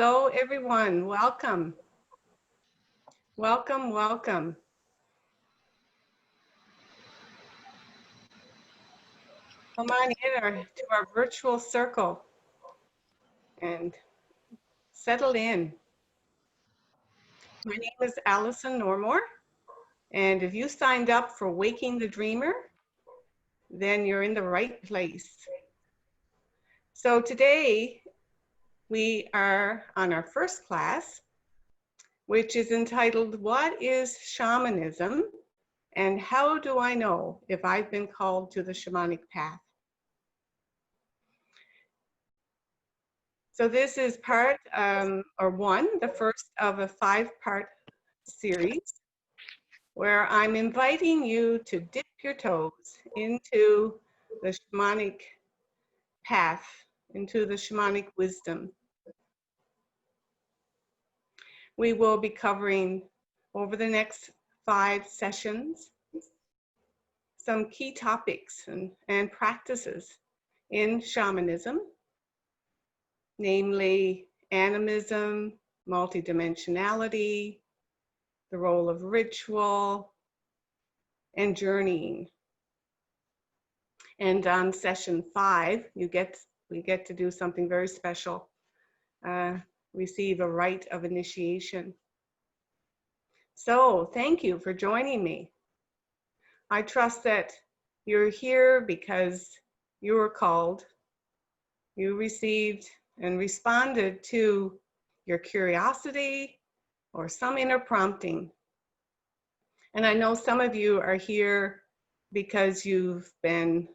Hello, everyone. Welcome. Welcome, welcome. Come on in to our virtual circle and settle in. My name is Alison Normore, and if you signed up for Waking the Dreamer, then you're in the right place. So today we are on our first class, which is entitled, What is Shamanism and How Do I Know If I've Been Called to the Shamanic Path? So this is part, the first of a 5-part series where I'm inviting you to dip your toes into the shamanic path, into the shamanic wisdom. We will be covering over the next 5 sessions some key topics and practices in shamanism, namely animism, multidimensionality, the role of ritual, and journeying. And on session 5, we get to do something very special, receive a rite of initiation. So thank you for joining me. I trust that you're here because you were called, you received and responded to your curiosity or some inner prompting. And I know some of you are here because you've been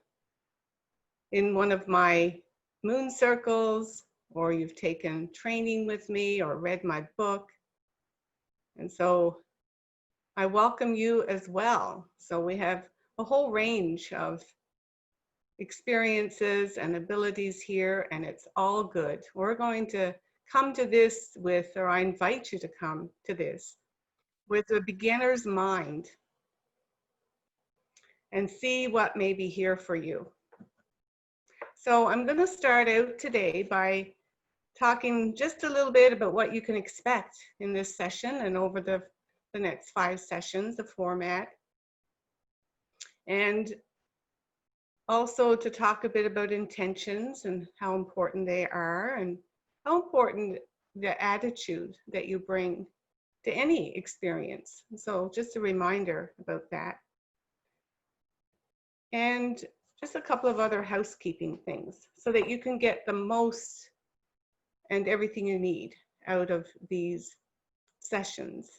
in one of my moon circles, or you've taken training with me or read my book. And so I welcome you as well. So we have a whole range of experiences and abilities here, and it's all good. We're going to come to this with, or I invite you to come to this with a beginner's mind and see what may be here for you. So I'm going to start out today by talking just a little bit about what you can expect in this session and over the next 5 sessions, the format. And also to talk a bit about intentions and how important they are and how important the attitude that you bring to any experience. So just a reminder about that. And just a couple of other housekeeping things so that you can get the most and everything you need out of these sessions.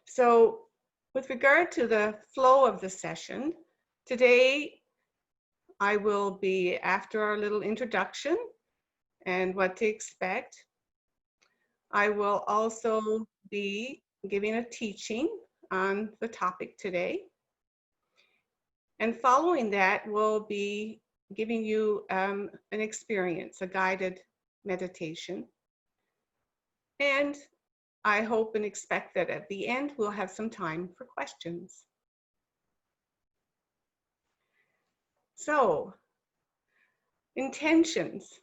So with regard to the flow of the session, today I will be, after our little introduction and what to expect, I will also be giving a teaching on the topic today. And following that, we'll be giving you an experience, a guided meditation. And I hope and expect that at the end, we'll have some time for questions. So, intentions.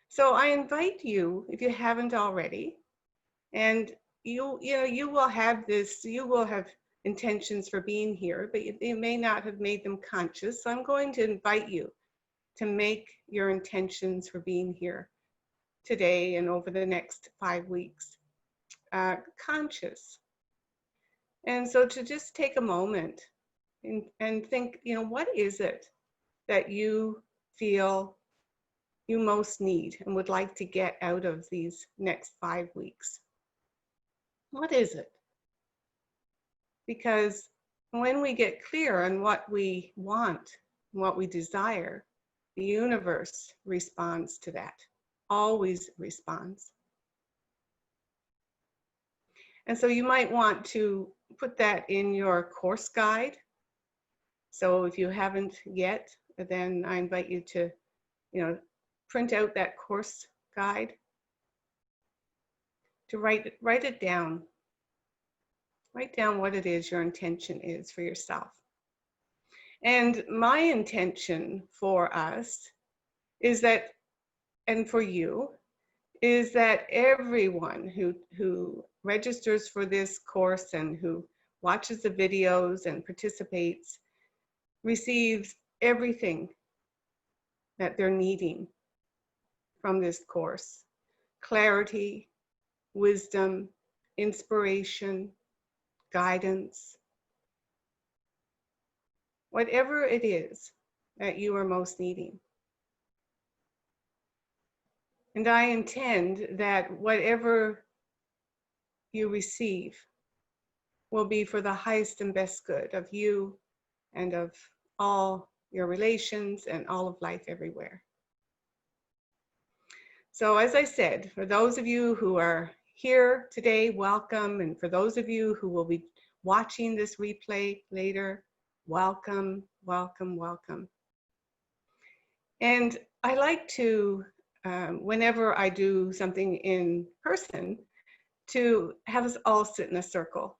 So I invite you, if you haven't already, and you will have intentions for being here, but you may not have made them conscious. So I'm going to invite you to make your intentions for being here today and over the next 5 weeks conscious. And so to just take a moment and think, what is it that you feel you most need and would like to get out of these next 5 weeks? What is it? Because when we get clear on what we want, what we desire, the universe responds to that, always responds. And so you might want to put that in your course guide. So if you haven't yet, then I invite you to, print out that course guide, to write it down. Write down what it is your intention is for yourself. And my intention for us is that and for you is that everyone who registers for this course and who watches the videos and participates receives everything that they're needing from this course: clarity, wisdom, inspiration, guidance, whatever it is that you are most needing. And I intend that whatever you receive will be for the highest and best good of you and of all your relations and all of life everywhere. So as I said, for those of you who are here today, welcome. And for those of you who will be watching this replay later, welcome, welcome, welcome. And I like to, whenever I do something in person, to have us all sit in a circle,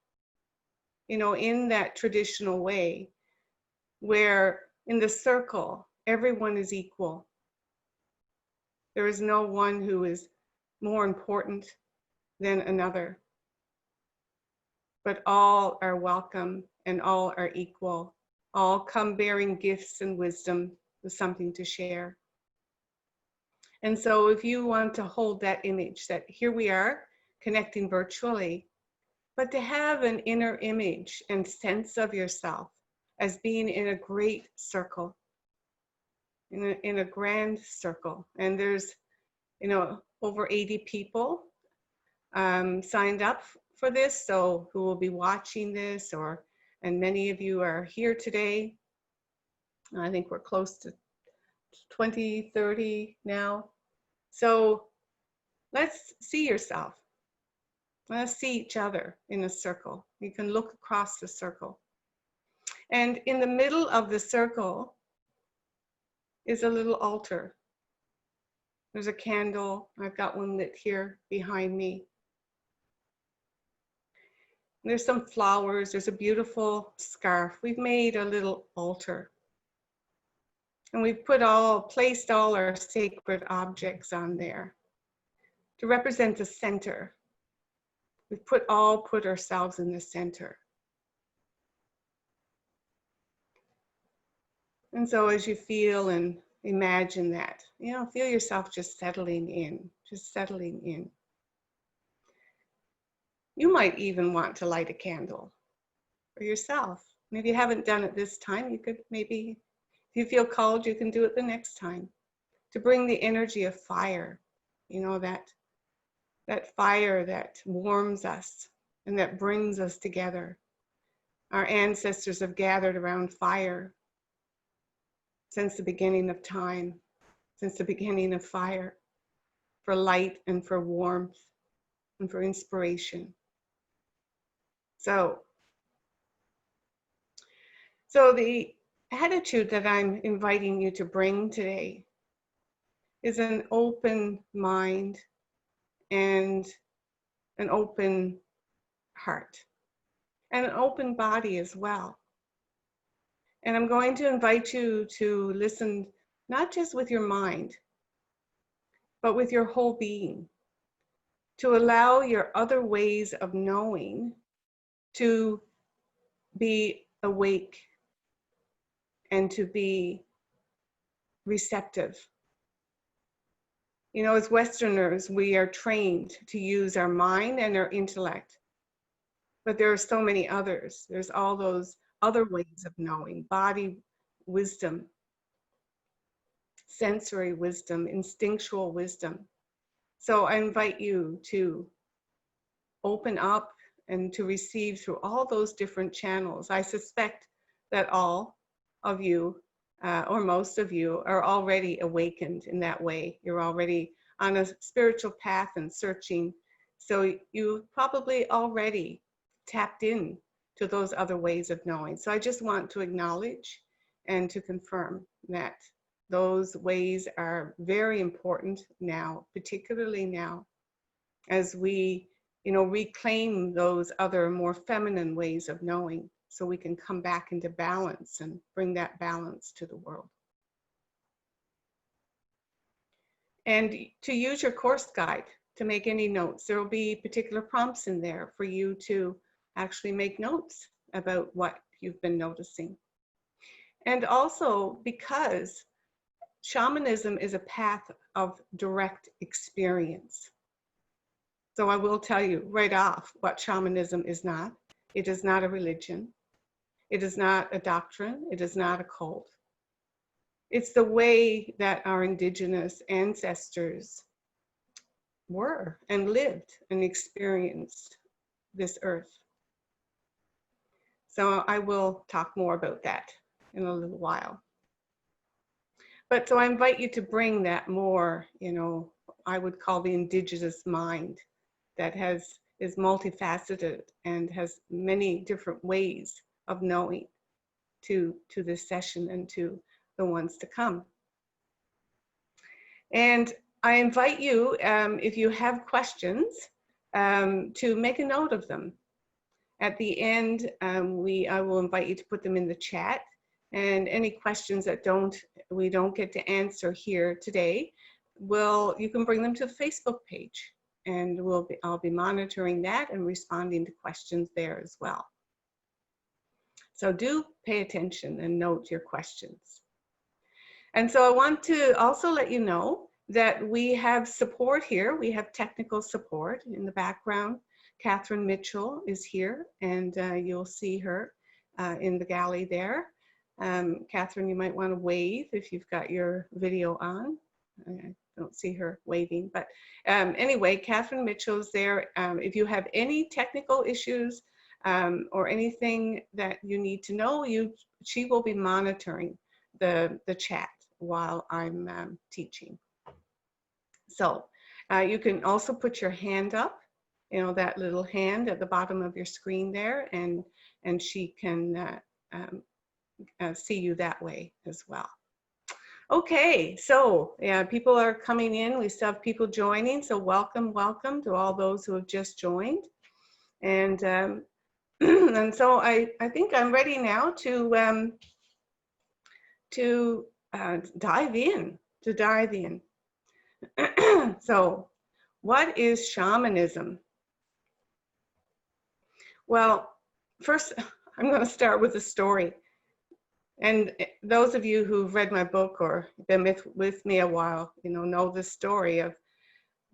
you know, in that traditional way, where in the circle, everyone is equal. There is no one who is more important than another, but all are welcome and all are equal. All come bearing gifts and wisdom with something to share. And so if you want to hold that image that here we are connecting virtually, but to have an inner image and sense of yourself as being in a great circle, in a grand circle. And there's, you know, over 80 people signed up for this, so who will be watching this, and many of you are here today. I think we're close to 20, 30 now. So let's see yourself. Let's see each other in a circle. You can look across the circle. And in the middle of the circle is a little altar. There's a candle. I've got one lit here behind me. There's some flowers. There's a beautiful scarf. We've made a little altar. And we've placed all our sacred objects on there to represent the center. We've put ourselves in the center. And so as you feel and imagine that, you know, feel yourself just settling in, just settling in. You might even want to light a candle for yourself. And if you haven't done it this time, you could maybe, if you feel called, you can do it the next time, to bring the energy of fire, you know, that fire that warms us and that brings us together. Our ancestors have gathered around fire since the beginning of time, since the beginning of fire, for light and for warmth and for inspiration. So the attitude that I'm inviting you to bring today is an open mind and an open heart and an open body as well. And I'm going to invite you to listen, not just with your mind, but with your whole being, to allow your other ways of knowing to be awake and to be receptive. You know, as Westerners, we are trained to use our mind and our intellect, but there are so many others. There's all those other ways of knowing: body wisdom, sensory wisdom, instinctual wisdom. So I invite you to open up and to receive through all those different channels. I suspect that all of you, or most of you, are already awakened in that way. You're already on a spiritual path and searching. So you probably already tapped in to those other ways of knowing. So I just want to acknowledge and to confirm that those ways are very important now, particularly now, as we, you know, reclaim those other more feminine ways of knowing, so we can come back into balance and bring that balance to the world. And to use your course guide to make any notes. There will be particular prompts in there for you to actually make notes about what you've been noticing. And also because shamanism is a path of direct experience. So I will tell you right off what shamanism is not. It is not a religion. It is not a doctrine. It is not a cult. It's the way that our indigenous ancestors were and lived and experienced this earth. So I will talk more about that in a little while. But so I invite you to bring that more, I would call the indigenous mind that is multifaceted and has many different ways of knowing to this session and to the ones to come. And I invite you, if you have questions, to make a note of them. At the end, I will invite you to put them in the chat, and any questions that we don't get to answer here today, you can bring them to the Facebook page, and I'll be monitoring that and responding to questions there as well. So do pay attention and note your questions. And so I want to also let you know that we have support here. We have technical support in the background. Catherine Mitchell is here, and you'll see her in the galley there. Catherine, you might want to wave if you've got your video on. I don't see her waving, but anyway, Catherine Mitchell's there. If you have any technical issues or anything that you need to know, she will be monitoring the chat while I'm teaching. So you can also put your hand up, that little hand at the bottom of your screen there, and she can see you that way as well. Okay, so yeah, people are coming in. We still have people joining, so welcome to all those who have just joined. And and so I think I'm ready now to dive in. So, what is shamanism? Well, first, I'm going to start with a story. And those of you who've read my book or been with me a while, know the story of,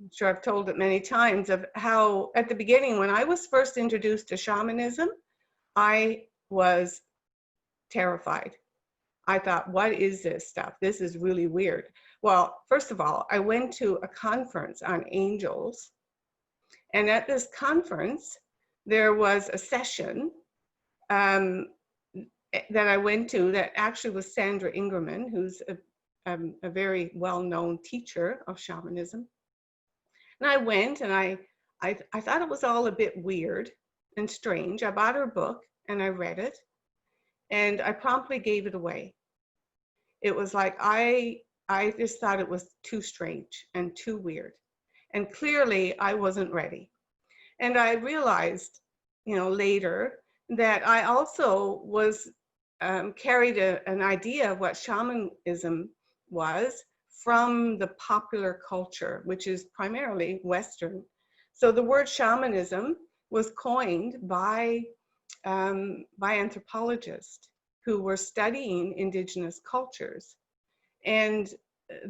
I'm sure I've told it many times, of how at the beginning, when I was first introduced to shamanism, I was terrified. I thought, what is this stuff? This is really weird. Well, first of all, I went to a conference on angels. And at this conference, there was a session that I went to that actually was Sandra Ingerman, who's a very well-known teacher of shamanism. And I went, and I thought it was all a bit weird and strange. I bought her book and I read it, and I promptly gave it away. It was like I just thought it was too strange and too weird, and clearly I wasn't ready. And I realized, later, that I also was carried an idea of what shamanism was from the popular culture, which is primarily Western. So the word shamanism was coined by anthropologists who were studying indigenous cultures. And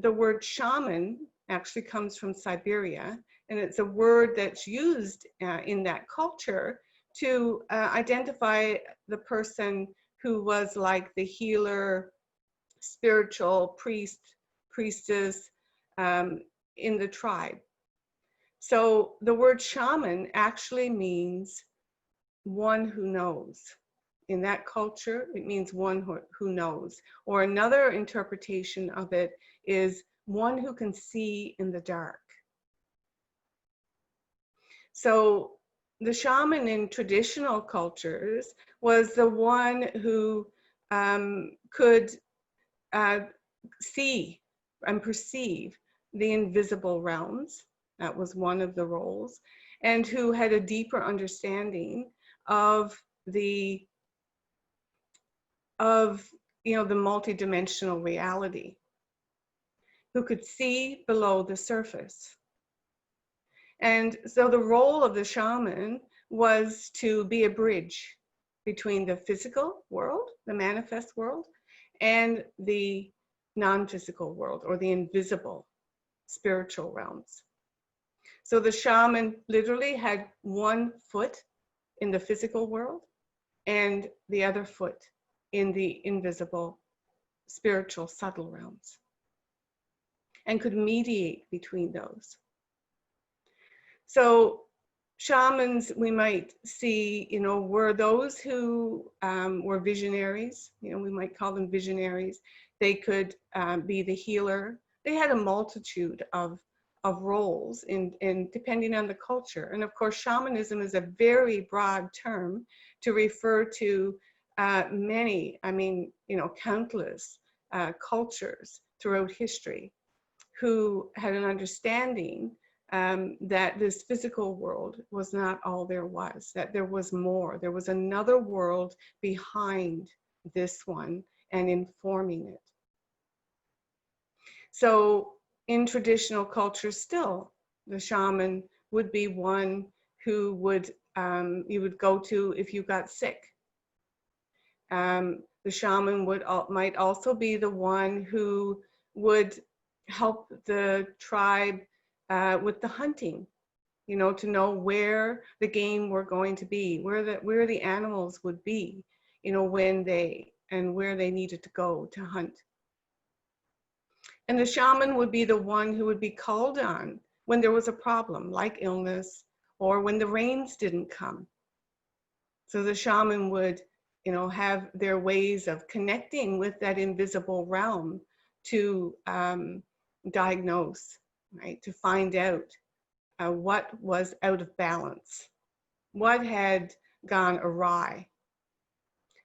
the word shaman actually comes from Siberia, and it's a word that's used in that culture to identify the person who was like the healer, spiritual priest, priestess in the tribe. So the word shaman actually means one who knows. In that culture, it means one who knows. Or another interpretation of it is one who can see in the dark. So the shaman in traditional cultures was the one who could see and perceive the invisible realms. That was one of the roles, and who had a deeper understanding of the multidimensional reality. who could see below the surface. And so the role of the shaman was to be a bridge between the physical world, the manifest world, and the non-physical world, or the invisible spiritual realms. So the shaman literally had one foot in the physical world and the other foot in the invisible spiritual subtle realms, and could mediate between those. So shamans, we might see, were those who were visionaries. We might call them visionaries. They could be the healer. They had a multitude of roles in depending on the culture. And of course, shamanism is a very broad term to refer to many, countless cultures throughout history who had an understanding that this physical world was not all there was, that there was more. There was another world behind this one and informing it. So in traditional cultures still, the shaman would be one who would, you would go to if you got sick. The shaman might also be the one who would help the tribe with the hunting, to know where the game were going to be, where the animals would be, when where they needed to go to hunt. And the shaman would be the one who would be called on when there was a problem, like illness, or when the rains didn't come. So the shaman would, have their ways of connecting with that invisible realm to diagnose, right? To find out what was out of balance, what had gone awry.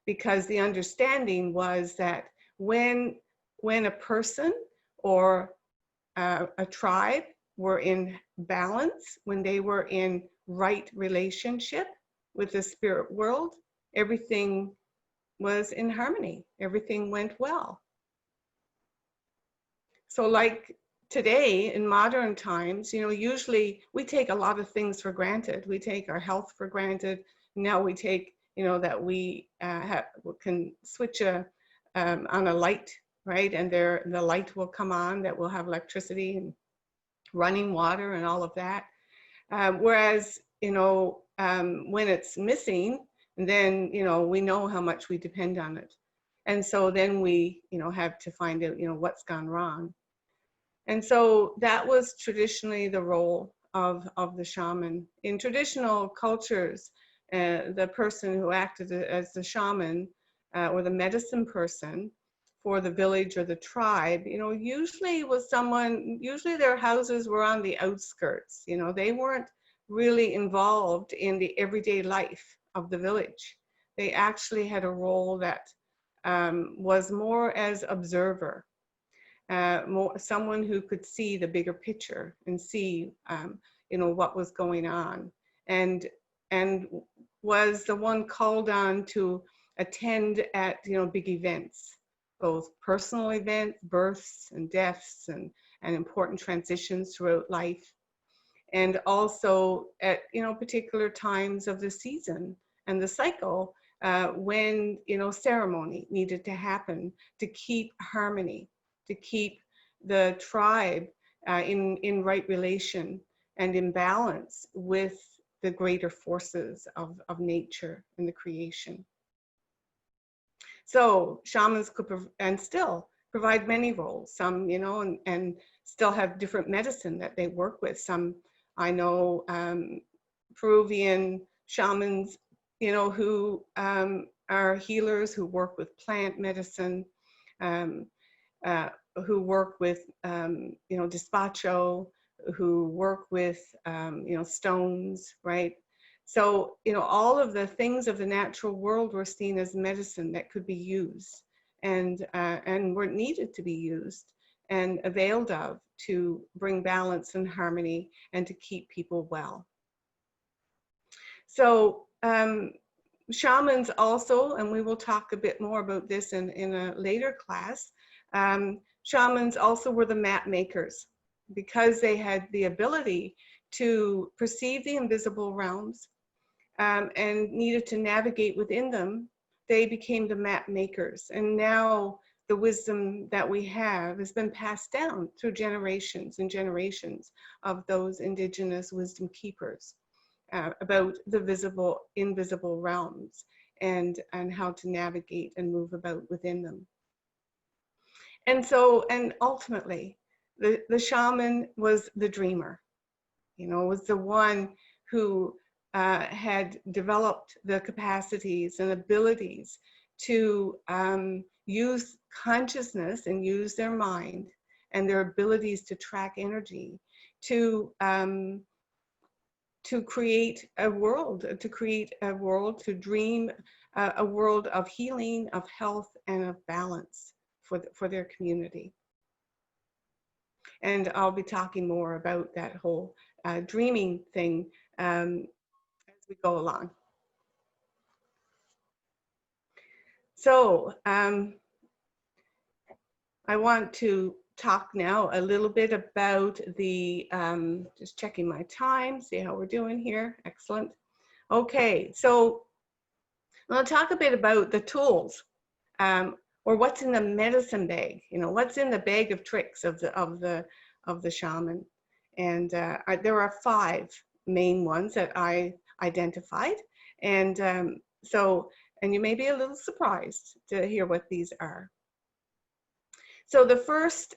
Because the understanding was that when a person or a tribe were in balance, when they were in right relationship with the spirit world, everything was in harmony, everything went well. So like today in modern times, usually we take a lot of things for granted. We take our health for granted. Now we take, that we can switch on a light, right? And the light will come on, that will have electricity and running water and all of that. Whereas, when it's missing, then, we know how much we depend on it. And so then we, have to find out, what's gone wrong. And so that was traditionally the role of the shaman. In traditional cultures, the person who acted as the shaman or the medicine person for the village or the tribe, usually was someone, usually their houses were on the outskirts, they weren't really involved in the everyday life of the village. They actually had a role that was more as observer. Someone who could see the bigger picture and see, what was going on, and was the one called on to attend at, big events, both personal events, births and deaths, and important transitions throughout life, and also at, particular times of the season and the cycle when, ceremony needed to happen to keep harmony, to keep the tribe in right relation and in balance with the greater forces of nature and the creation. So shamans could and still provide many roles, some, and still have different medicine that they work with. Some, I know, Peruvian shamans, who are healers, who work with plant medicine, who work with, despacho, who work with, stones, right? So, all of the things of the natural world were seen as medicine that could be used and were needed to be used and availed of to bring balance and harmony and to keep people well. So shamans also, and we will talk a bit more about this in a later class, Shamans also were the map makers because they had the ability to perceive the invisible realms and needed to navigate within them. They became the map makers. And now the wisdom that we have has been passed down through generations and generations of those indigenous wisdom keepers about the visible, invisible realms and how to navigate and move about within them. And so, and ultimately, the shaman was the dreamer, you know, was the one who had developed the capacities and abilities to use consciousness and use their mind and their abilities to track energy to create a world, to dream a world of healing, of health, and of balance for their community. And I'll be talking more about that whole dreaming thing as we go along. So I want to talk now a little bit about the, just checking my time, see how we're doing here. Excellent. Okay, so I'll talk a bit about the tools, or what's in the medicine bag. You know, what's in the bag of tricks of the shaman. And there are 5 main ones that I identified, and and you may be a little surprised to hear what these are. So the first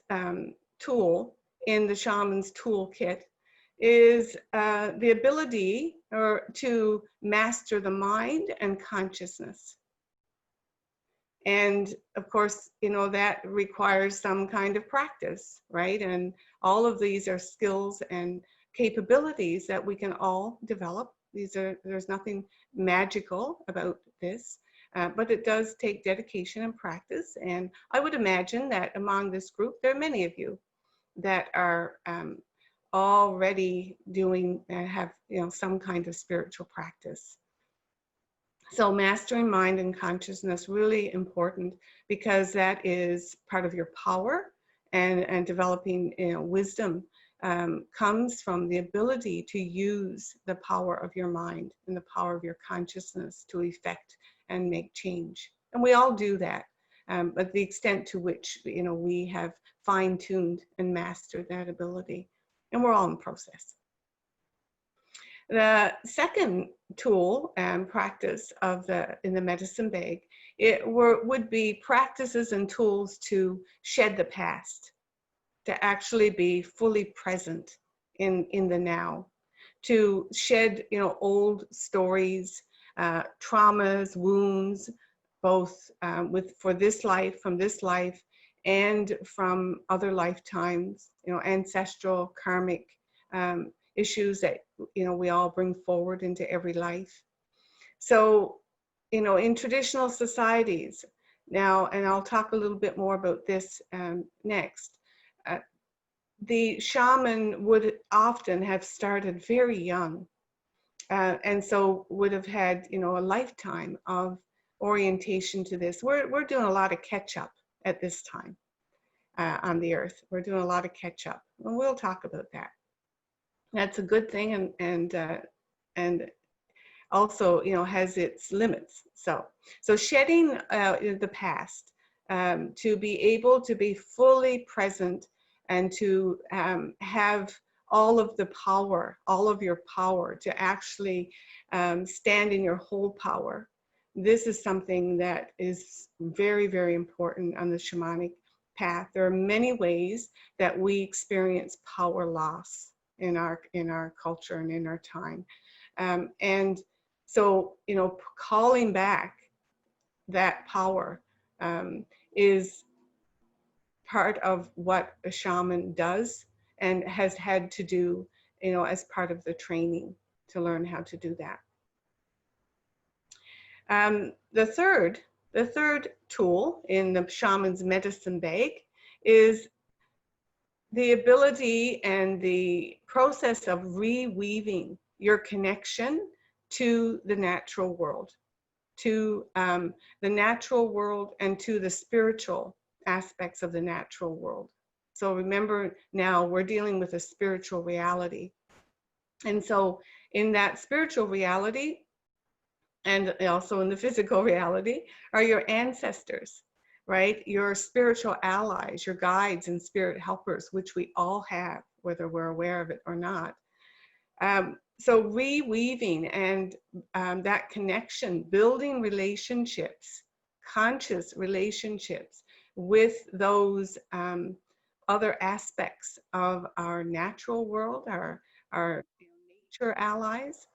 tool in the shaman's toolkit is the ability to master the mind and consciousness. And of course, you know, that requires some kind of practice, right? And all of these are skills and capabilities that we can all develop. There's nothing magical about this, but it does take dedication and practice. And I would imagine that among this group, there are many of you that are already doing, have, you know, some kind of spiritual practice. So mastering mind and consciousness, really important, because that is part of your power, and developing, you know, wisdom comes from the ability to use the power of your mind and the power of your consciousness to effect and make change. And we all do that, but the extent to which, you know, we have fine-tuned and mastered that ability, and we're all in the process. The second tool and practice in the medicine bag, would be practices and tools to shed the past, to actually be fully present in the now, to shed, you know, old stories, traumas, wounds, both for this life, from this life, and from other lifetimes, you know, ancestral, karmic issues that, you know, we all bring forward into every life. So, you know, in traditional societies now, and I'll talk a little bit more about this next, the shaman would often have started very young, and so would have had, you know, a lifetime of orientation to this. We're doing a lot of catch up at this time on the earth. We're doing a lot of catch up, and we'll talk about that. That's a good thing, and also, you know, has its limits. So shedding the past, to be able to be fully present and to have all of the power, all of your power to actually stand in your whole power. This is something that is very, very important on the shamanic path. There are many ways that we experience power loss in our culture and in our time, and so, you know, calling back that power is part of what a shaman does and has had to do, you know, as part of the training to learn how to do that. The third tool in the shaman's medicine bag is the ability and the process of reweaving your connection to the natural world, to the natural world and to the spiritual aspects of the natural world. So remember, now we're dealing with a spiritual reality. And so in that spiritual reality, and also in the physical reality, are your ancestors, right? Your spiritual allies, your guides and spirit helpers, which we all have, whether we're aware of it or not. So reweaving and that connection, building relationships, conscious relationships with those other aspects of our natural world, our nature allies,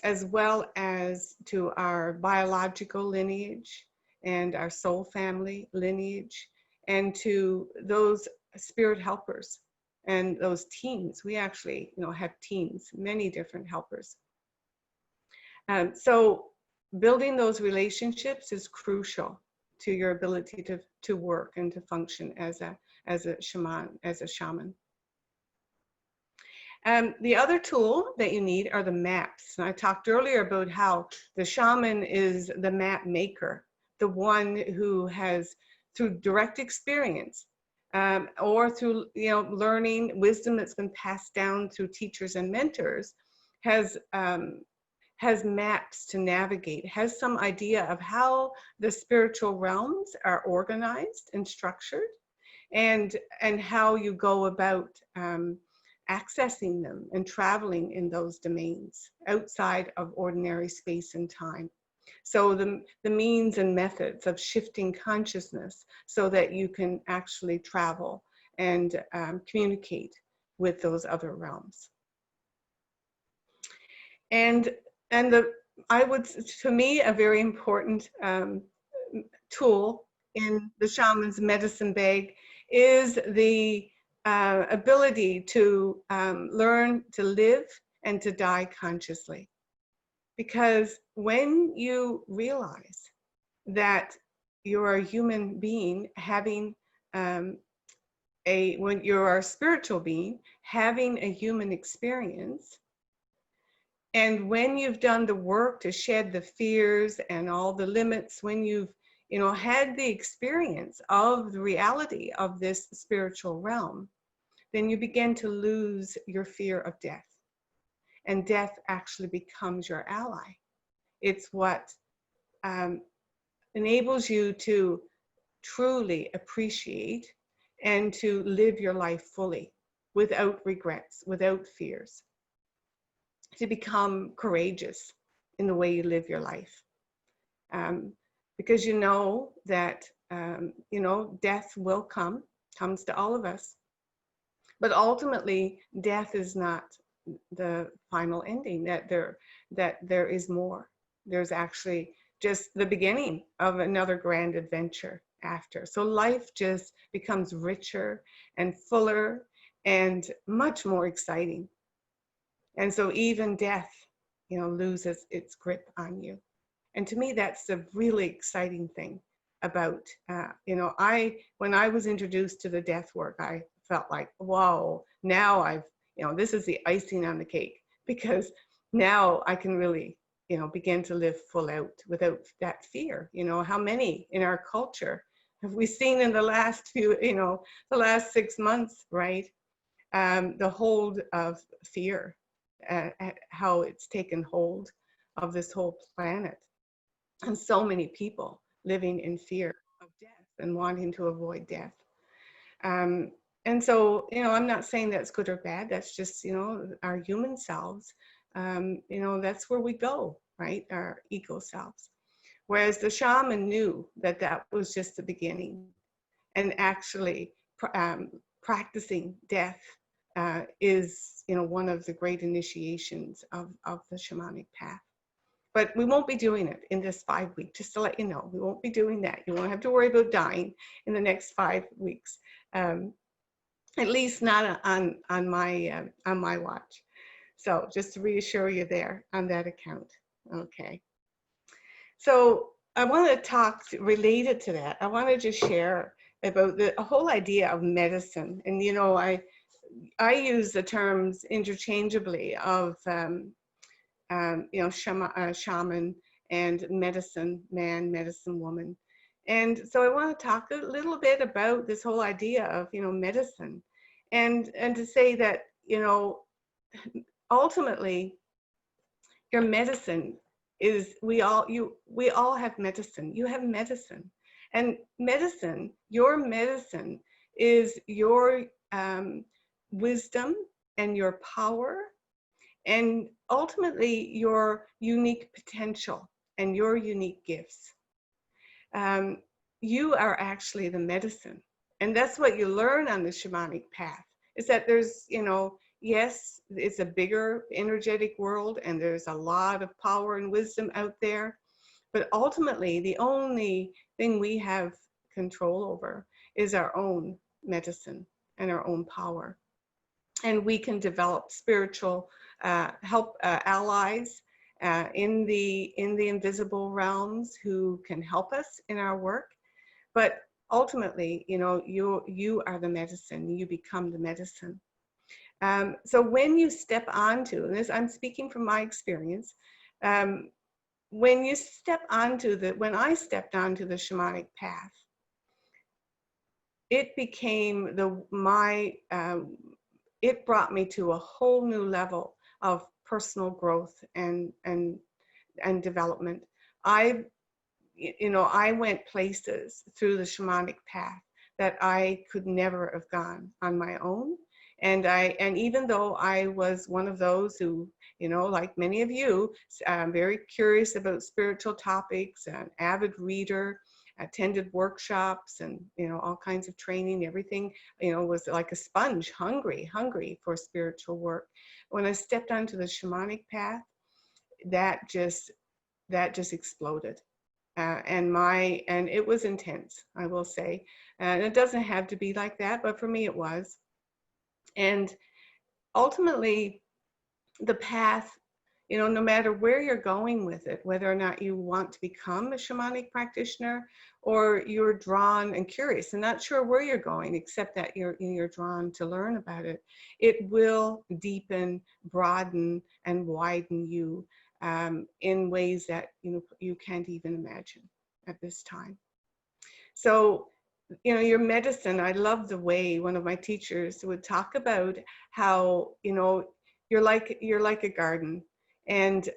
as well as to our biological lineage and our soul family lineage, and to those spirit helpers and those teams. We actually, have teams, many different helpers. So building those relationships is crucial to your ability to work and to function as a shaman. The other tool that you need are the maps. And I talked earlier about how the shaman is the map maker, the one who has, through direct experience, or through learning, wisdom that's been passed down through teachers and mentors, has maps to navigate, has some idea of how the spiritual realms are organized and structured, and how you go about accessing them and traveling in those domains outside of ordinary space and time. So the means and methods of shifting consciousness so that you can actually travel and communicate with those other realms. And to me, a very important tool in the shaman's medicine bag is the ability to learn to live and to die consciously. Because when you realize that you're a human being having when you're a spiritual being having a human experience, and when you've done the work to shed the fears and all the limits, when you've had the experience of the reality of this spiritual realm, then you begin to lose your fear of death. And death actually becomes your ally. It's what enables you to truly appreciate and to live your life fully, without regrets, without fears, to become courageous in the way you live your life. Because you know that, death will comes to all of us. But ultimately, death is not the final ending, that there is more. There's actually just the beginning of another grand adventure after. So life just becomes richer and fuller and much more exciting. And so even death, loses its grip on you. And to me, that's the really exciting thing about, when I was introduced to the death work, I felt like, whoa, now this is the icing on the cake, because now I can really, begin to live full out without that fear. How many in our culture have we seen in the last the last 6 months, right? The hold of fear, how it's taken hold of this whole planet. And so many people living in fear of death and wanting to avoid death. And so, I'm not saying that's good or bad. That's just, our human selves. That's where we go, right? Our ego selves. Whereas the shaman knew that that was just the beginning, and actually practicing death is, one of the great initiations of the shamanic path. But we won't be doing it in this 5 weeks, just to let you know. We won't be doing that. You won't have to worry about dying in the next 5 weeks. At least not on my watch. So just to reassure you there on that account. Okay. So I want to talk related to that. I want to just share about the whole idea of medicine. And I use the terms interchangeably of shaman and medicine man, medicine woman. And so I want to talk a little bit about this whole idea of, medicine, and to say that, ultimately your medicine is, we all have medicine. You have medicine. And medicine, your medicine is your wisdom and your power, and ultimately your unique potential and your unique gifts. You are actually the medicine. And that's what you learn on the shamanic path, is that there's, yes, it's a bigger energetic world and there's a lot of power and wisdom out there. But ultimately, the only thing we have control over is our own medicine and our own power. And we can develop spiritual help allies in the invisible realms who can help us in our work. But ultimately, you are the medicine. You become the medicine. So when you step onto, and this, I'm speaking from my experience, when I stepped onto the shamanic path, it became it brought me to a whole new level of personal growth and development. I went places through the shamanic path that I could never have gone on my own. And even though I was one of those who, like many of you, very curious about spiritual topics, an avid reader, attended workshops and, all kinds of training, everything, was like a sponge, hungry for spiritual work. When I stepped onto the shamanic path, that just exploded. And it was intense, I will say. And it doesn't have to be like that, but for me it was. And ultimately, the path, no matter where you're going with it, whether or not you want to become a shamanic practitioner or you're drawn and curious and not sure where you're going, except that you're drawn to learn about it, it will deepen, broaden, and widen you in ways that you can't even imagine at this time. So, your medicine, I love the way one of my teachers would talk about how, you're like a garden. And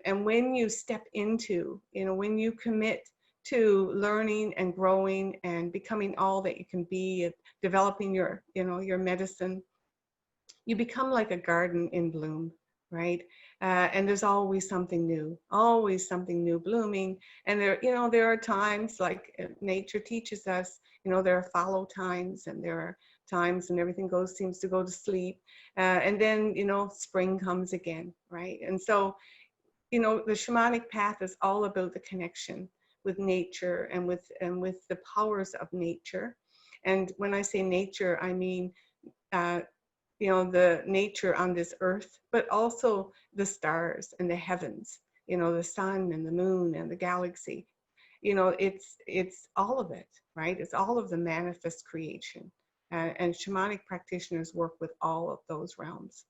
when you step into, when you commit to learning and growing and becoming all that you can be, developing your medicine, you become like a garden in bloom, right? And there's always something new blooming. And there are times, like nature teaches us, there are fallow times, and there are times when everything seems to go to sleep. And then, spring comes again, right? And so, the shamanic path is all about the connection with nature and with the powers of nature. And when I say nature, I mean, the nature on this earth, but also the stars and the heavens, the sun and the moon and the galaxy. It's all of it, right? It's all of the manifest creation. And shamanic practitioners work with all of those realms.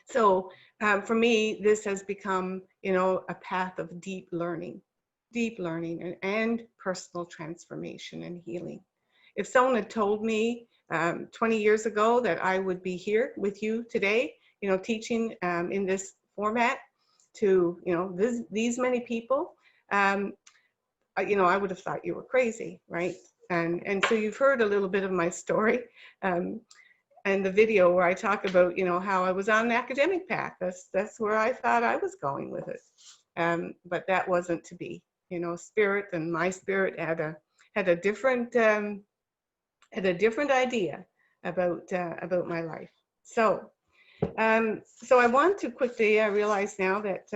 So for me, this has become, a path of deep learning and personal transformation and healing. If someone had told me 20 years ago that I would be here with you today, teaching in this format to, these many people, I would have thought you were crazy, right? And so you've heard a little bit of my story and the video where I talk about, how I was on an academic path. That's where I thought I was going with it. But that wasn't to be. Spirit and my spirit had a different idea about my life. So I want to quickly, I realize now that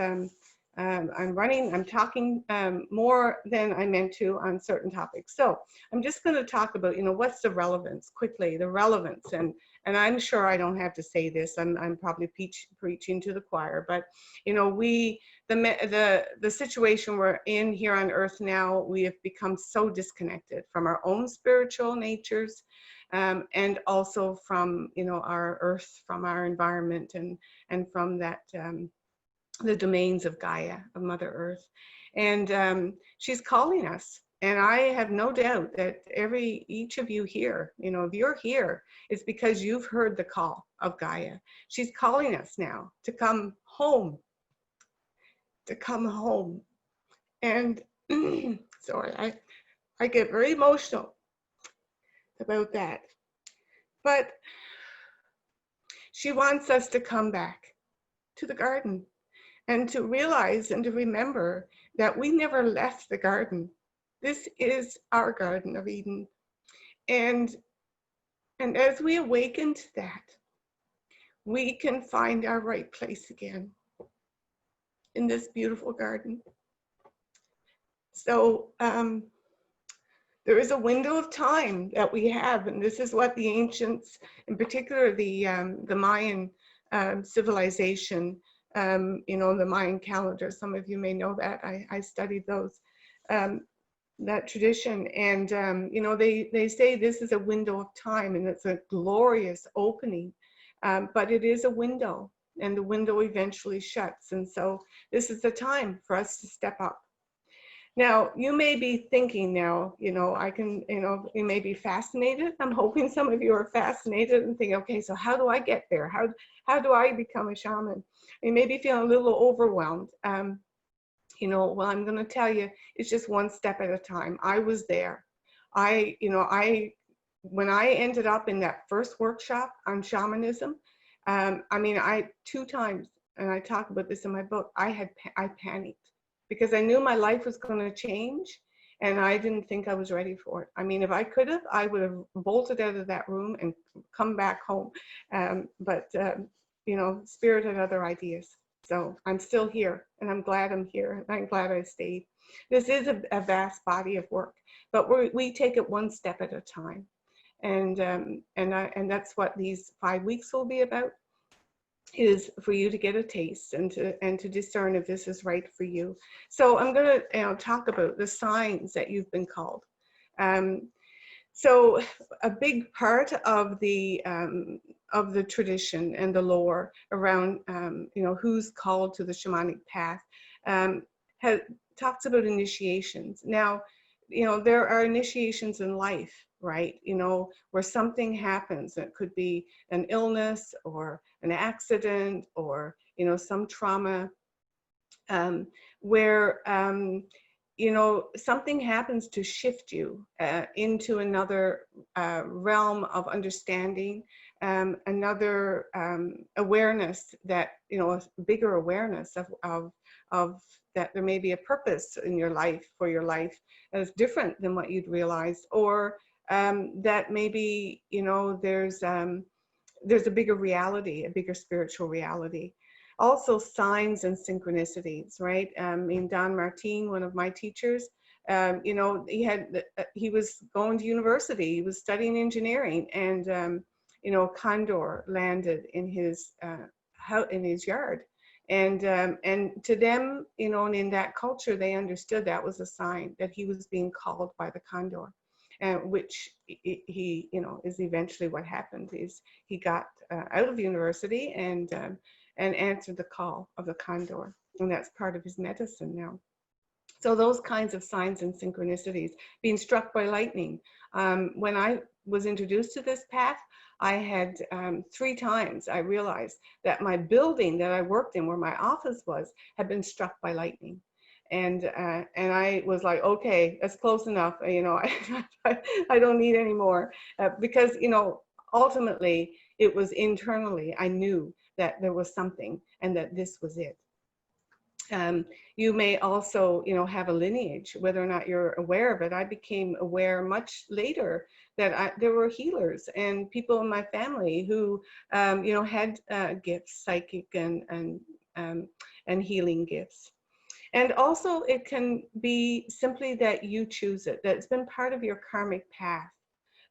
I'm talking more than I meant to on certain topics. So I'm just going to talk about, what's the relevance, quickly, the relevance. And I'm sure I don't have to say this, I'm probably preaching to the choir, but, the situation we're in here on earth now, we have become so disconnected from our own spiritual natures, and also from, our earth, from our environment, and from that, the domains of Gaia, of Mother Earth. And she's calling us, And I have no doubt that each of you here, you know, if you're here, it's because you've heard the call of Gaia. She's calling us now to come home, to come home. And sorry, I get very emotional about that. But she wants us to come back to the garden and to realize and to remember that we never left the garden. This is our Garden of Eden. And as we awaken to that, we can find our right place again in this beautiful garden. So there is a window of time that we have, and this is what the ancients, in particular the Mayan civilization, you know, the Mayan calendar. Some of you may know that. I studied those, that tradition, and you know, they say this is a window of time, and it's a glorious opening, but it is a window, and the window eventually shuts, and so this is the time for us to step up. Now, you may be thinking now, you know, you may be fascinated. I'm hoping some of you are fascinated and think, okay, so how do I get there? How do I become a shaman? You may be feeling a little overwhelmed. You know, well, I'm going to tell you, it's just one step at a time. I was there. When I ended up in that first workshop on shamanism, I mean, 2 times, and I talk about this in my book, I panicked, because I knew my life was going to change, and I didn't think I was ready for it. I mean, if I could have, I would have bolted out of that room and come back home. But you know, Spirit had other ideas. So I'm still here, and I'm glad I'm here, and I'm glad I stayed. This is a vast body of work, but we take it one step at a time. And that's what these 5 weeks will be about, is for you to get a taste and to discern if this is right for you. So I'm going to talk about the signs that you've been called. So a big part of the tradition and the lore around you know, who's called to the shamanic path talks about initiations. Now, you know, there are initiations in life, right? You know, where something happens. It could be an illness or an accident or, you know, some trauma, where you know, something happens to shift you into another realm of understanding, another awareness that, you know, a bigger awareness of that there may be a purpose in your life, for your life, that is different than what you'd realized, or that maybe, you know, there's a bigger reality, a bigger spiritual reality. Also signs and synchronicities, right? In Don Martin, one of my teachers, you know, he was going to university, he was studying engineering, and you know, a condor landed in his yard, and to them, you know, and in that culture, they understood that was a sign that he was being called by the condor. Which he, you know, is eventually what happened. Is he got out of university and answered the call of the condor, and that's part of his medicine now. So those kinds of signs and synchronicities, being struck by lightning. When I was introduced to this path, I had 3 times I realized that my building that I worked in, where my office was, had been struck by lightning. And I was like, okay, that's close enough. You know, I don't need any more, because, you know, ultimately it was internally, I knew that there was something and that this was it. You may also, you know, have a lineage, whether or not you're aware of it. I became aware much later that there were healers and people in my family who, you know, had gifts, psychic and healing gifts. And also it can be simply that you choose it, that it's been part of your karmic path,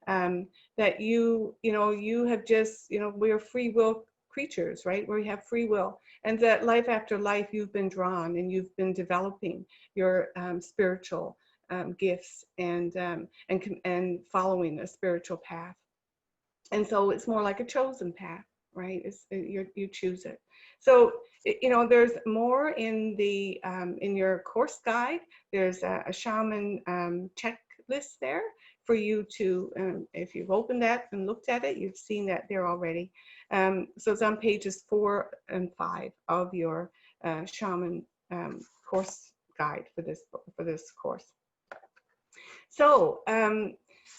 that you know, you have just, you know, we're free will creatures, right? Where we have free will, and that life after life, you've been drawn and you've been developing your spiritual gifts and following a spiritual path. And so it's more like a chosen path, right? You choose it. So, you know, there's more in the in your course guide. There's a shaman checklist there for you to, if you've opened that and looked at it, you've seen that there already. So it's on pages 4 and 5 of your shaman course guide for this course. So,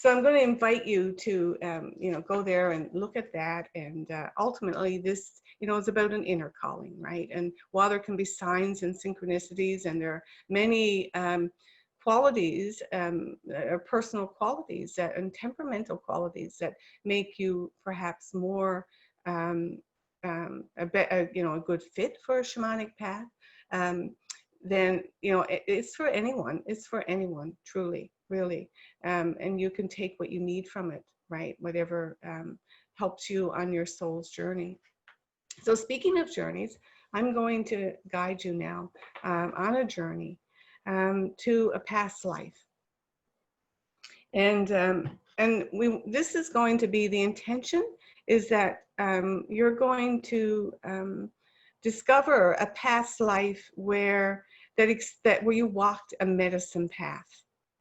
so I'm going to invite you to, you know, go there and look at that. And ultimately, this, you know, is about an inner calling, right? And while there can be signs and synchronicities, and there are many qualities, or personal qualities and temperamental qualities that make you perhaps more you know, a good fit for a shamanic path, then, you know, it's for anyone. It's for anyone, truly, really. And you can take what you need from it, right? Whatever helps you on your soul's journey. So speaking of journeys, I'm going to guide you now on a journey to a past life. And this is going to be, the intention is that you're going to discover a past life where where you walked a medicine path,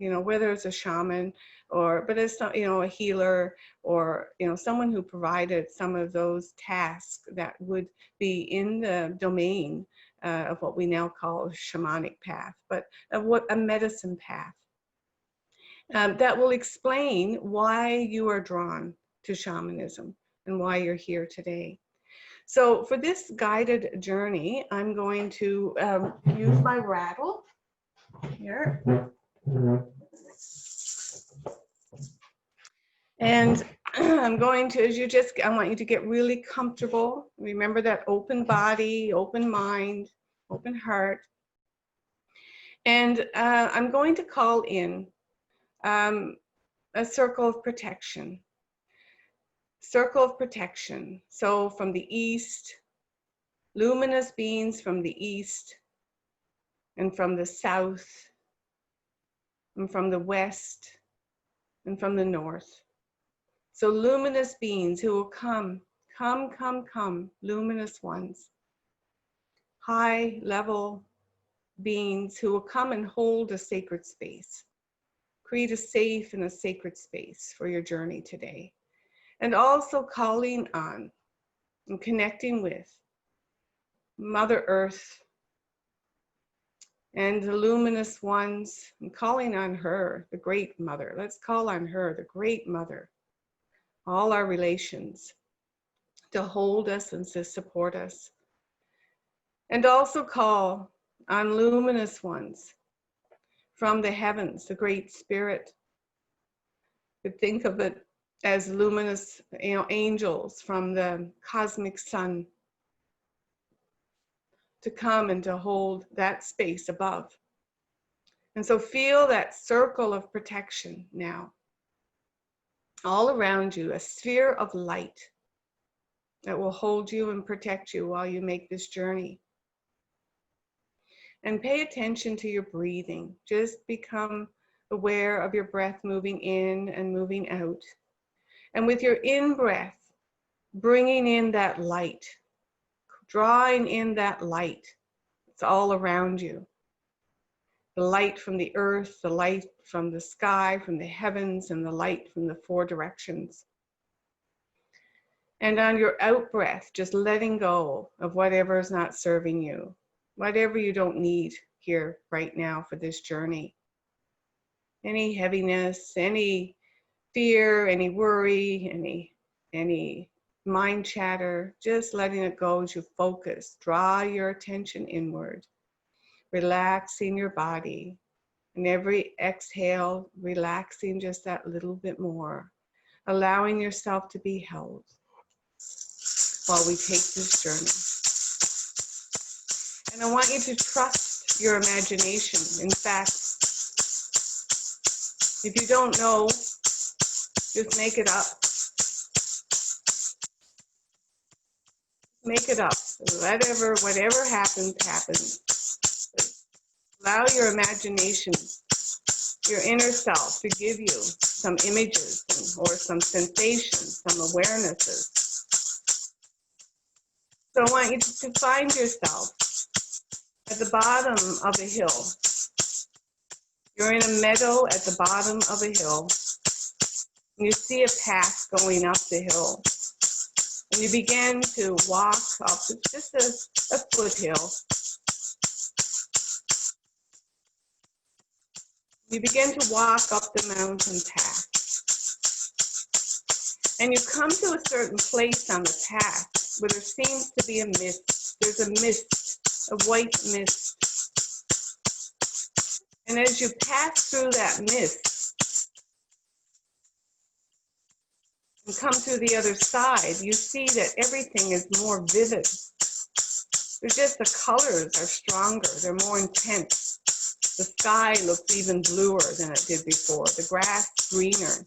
you know, whether it's a shaman or, but it's not, you know, a healer, or, you know, someone who provided some of those tasks that would be in the domain of what we now call a shamanic path, but of what a medicine path. That will explain why you are drawn to shamanism and why you're here today. So for this guided journey, I'm going to use my rattle here. And I'm going to, I want you to get really comfortable. Remember that open body, open mind, open heart. And I'm going to call in a circle of protection. Circle of protection. So from the east, luminous beings from the east, and from the south, and from the west, and from the north. So luminous beings who will come, luminous ones. High level beings who will come and hold a sacred space. Create a safe and a sacred space for your journey today. And also calling on and connecting with Mother Earth and the luminous ones, and calling on her, the Great Mother. Let's call on her, the Great Mother, all our relations, to hold us and to support us. And also call on luminous ones from the heavens, the Great Spirit. You could think of it as luminous, you know, angels from the cosmic sun, to come and to hold that space above. And so feel that circle of protection now, all around you, a sphere of light that will hold you and protect you while you make this journey. And pay attention to your breathing. Just become aware of your breath moving in and moving out. And with your in-breath, bringing in that light, drawing in that light. It's all around you. The light from the earth, the light from the sky, from the heavens, and the light from the 4 directions. And on your out breath, just letting go of whatever is not serving you, whatever you don't need here right now for this journey. Any heaviness, any fear, any worry, any mind chatter, just letting it go as you focus. Draw your attention inward, relaxing your body. And every exhale, relaxing just that little bit more, allowing yourself to be held while we take this journey. And I want you to trust your imagination. In fact, if you don't know, just make it up. Make it up. Whatever happens, happens. Allow your imagination, your inner self, to give you some images or some sensations, some awarenesses. So I want you to find yourself at the bottom of a hill. You're in a meadow at the bottom of a hill. And you see a path going up the hill. And you begin to walk up. It's just a foothill. You begin to walk up the mountain path. And you come to a certain place on the path where there seems to be a mist. There's a mist, a white mist. And as you pass through that mist and come through the other side, you see that everything is more vivid. There's just the colors are stronger, they're more intense. The sky looks even bluer than it did before, the grass greener.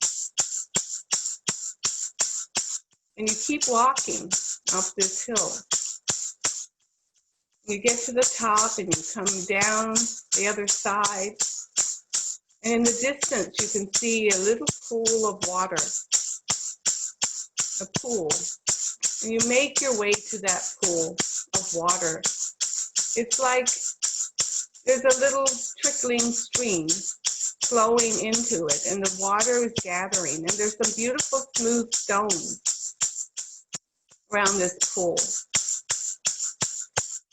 And you keep walking up this hill. You get to the top and you come down the other side. And in the distance, you can see a little pool of water, a pool. And you make your way to that pool of water. It's like there's a little trickling stream flowing into it, and the water is gathering. And there's some beautiful smooth stones around this pool.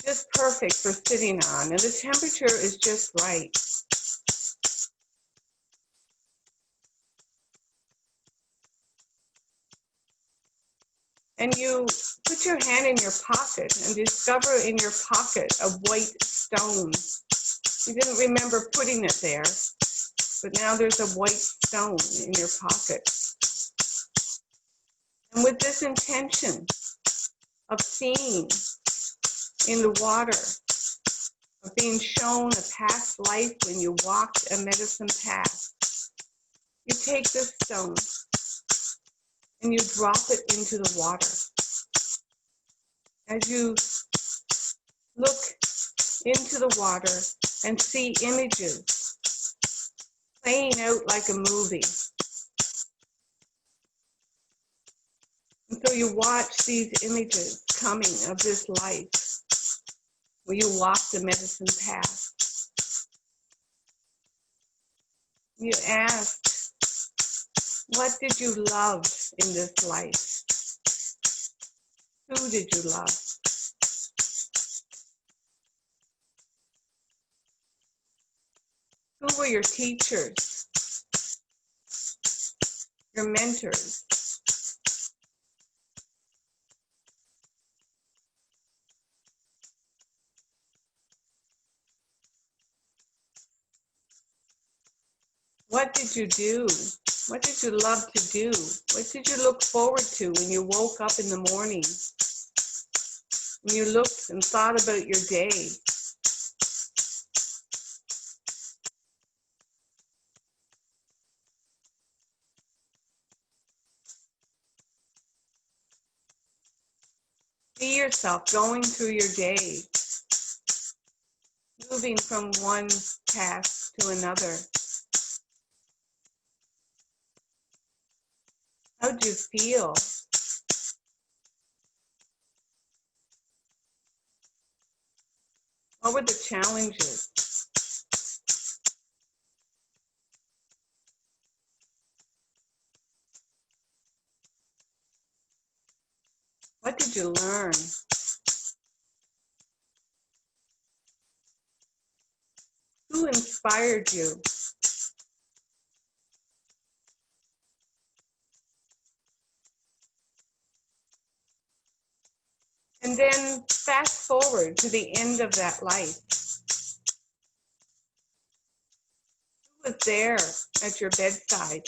Just perfect for sitting on, and the temperature is just right. And you put your hand in your pocket and discover in your pocket a white stone. You didn't remember putting it there, but now there's a white stone in your pocket. And with this intention of seeing in the water, of being shown a past life when you walked a medicine path, you take this stone and you drop it into the water. As you look into the water and see images playing out like a movie. And so you watch these images coming of this life where you walk the medicine path. You ask, what did you love in this life? Who did you love? Who were your teachers, your mentors? What did you do? What did you love to do? What did you look forward to when you woke up in the morning? When you looked and thought about your day? See yourself going through your day, moving from one task to another. How do you feel? What were the challenges? What did you learn? Who inspired you? And then fast forward to the end of that life. Who was there at your bedside?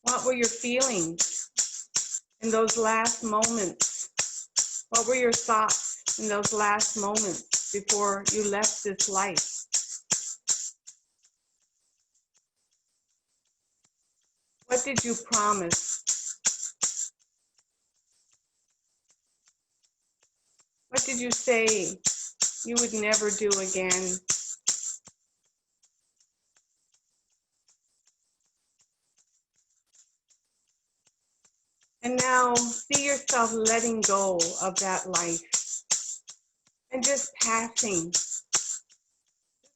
What were your feelings in those last moments? What were your thoughts in those last moments before you left this life? What did you promise? What did you say you would never do again? see yourself letting go of that life and just passing,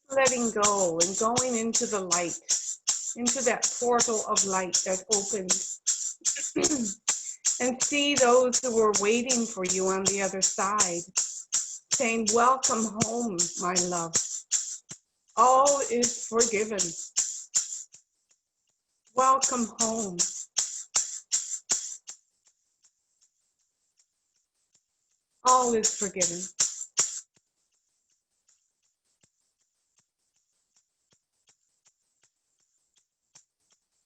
letting go and going into the light, into that portal of light that opens. And see those who were waiting for you on the other side, saying, welcome home, my love. All is forgiven. Welcome home. All is forgiven.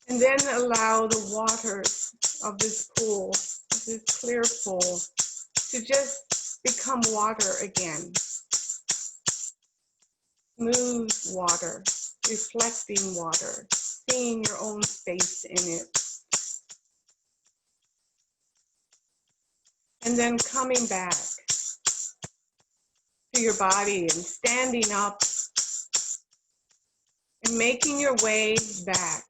And then allow the waters of this pool, this clear pool, to just become water again. Smooth water, reflecting water, seeing your own space in it. And then coming back to your body and standing up and making your way back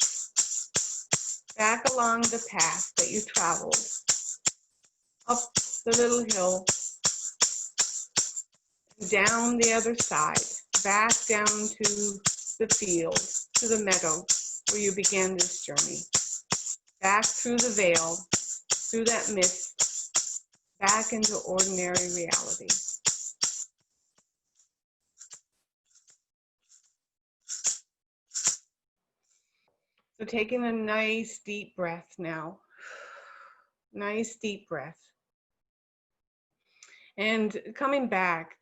along the path that you traveled, up the little hill, down the other side, back down to the field, to the meadow where you began this journey, back through the veil, through that mist, back into ordinary reality. So taking a nice deep breath now, nice deep breath. And coming back,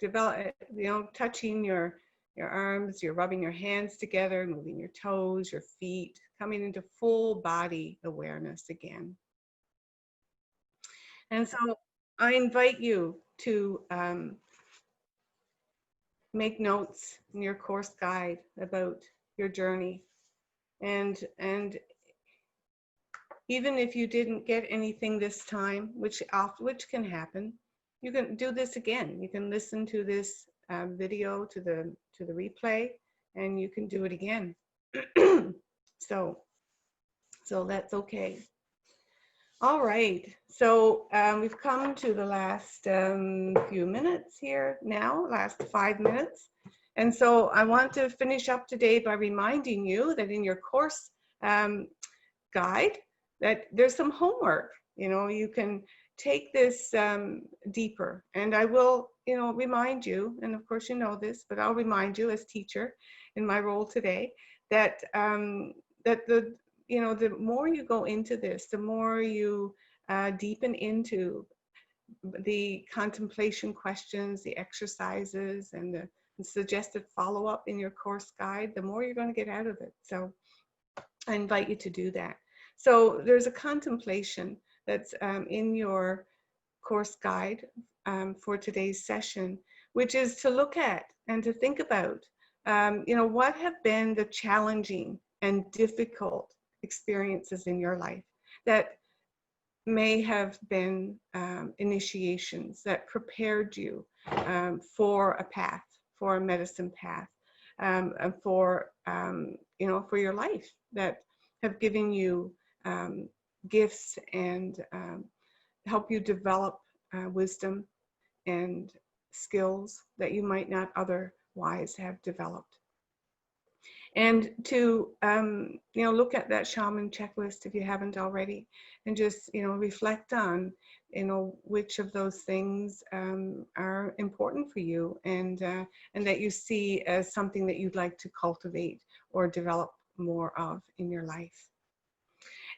touching your arms, you're rubbing your hands together, moving your toes, your feet, coming into full body awareness again. And so I invite you to make notes in your course guide about your journey. And even if you didn't get anything this time, which can happen, you can do this again. You can listen to this video, to the replay, and you can do it again. So that's okay. All right, so we've come to the last few minutes here now, last 5 minutes. And so I want to finish up today by reminding you that in your course guide, that there's some homework. You can take this deeper, and I will, remind you, and of course you know this, but I'll remind you as teacher in my role today that the more you go into this, the more you deepen into the contemplation questions, the exercises, and the suggested follow-up in your course guide, the more you're going to get out of it. So I invite you to do that. So there's a contemplation that's in your course guide for today's session, which is to look at and to think about, what have been the challenging and difficult experiences in your life that may have been initiations that prepared you for a path, for a medicine path, and for your life, that have given you gifts and help you develop wisdom and skills that you might not otherwise have developed. And to look at that shaman checklist if you haven't already, and just reflect on which of those things are important for you, and that you see as something that you'd like to cultivate or develop more of in your life.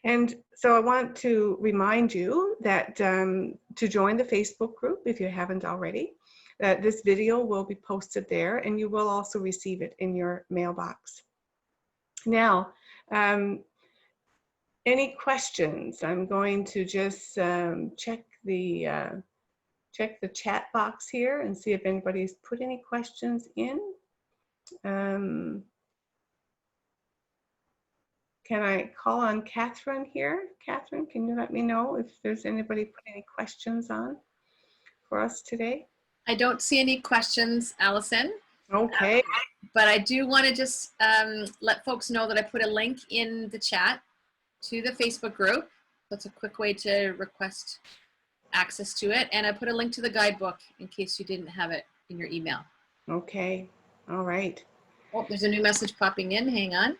And so I want to remind you that to join the Facebook group if you haven't already, that this video will be posted there, and you will also receive it in your mailbox. Now, any questions? I'm going to just check the chat box here and see if anybody's put any questions in. Can I call on Catherine here? Catherine, can you let me know if there's anybody put any questions on for us today? I don't see any questions, Alison. Okay. But I do want to just let folks know that I put a link in the chat to the Facebook group. That's a quick way to request access to it. And I put a link to the guidebook in case you didn't have it in your email. Okay. All right. Oh, there's a new message popping in. Hang on.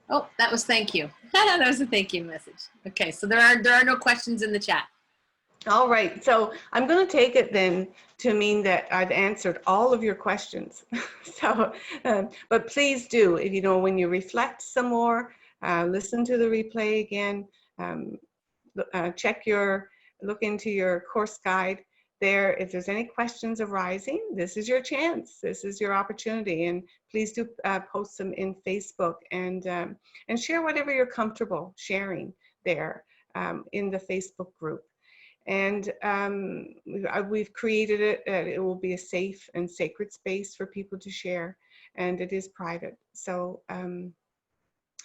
Oh, that was thank you. That was a thank you message. Okay, so there are no questions in the chat. All right. So I'm going to take it then to mean that I've answered all of your questions. So, but please do, if you know, when you reflect some more, listen to the replay again, look into your course guide there. If there's any questions arising, this is your chance. This is your opportunity. And please do post them in Facebook and share whatever you're comfortable sharing there in the Facebook group. And we've created it. It will be a safe and sacred space for people to share, and it is private. So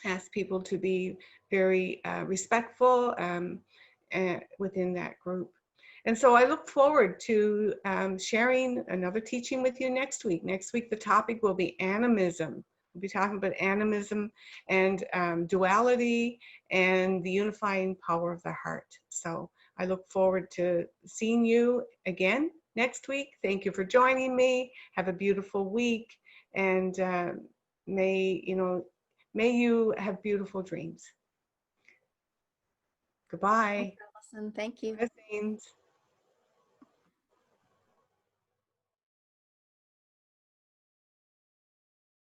ask people to be very respectful within that group. And so I look forward to sharing another teaching with you next week. Next week, the topic will be animism. We'll be talking about animism and duality and the unifying power of the heart. So I look forward to seeing you again next week. Thank you for joining me. Have a beautiful week, and may you have beautiful dreams. Goodbye. Alison, thank you. Blessings.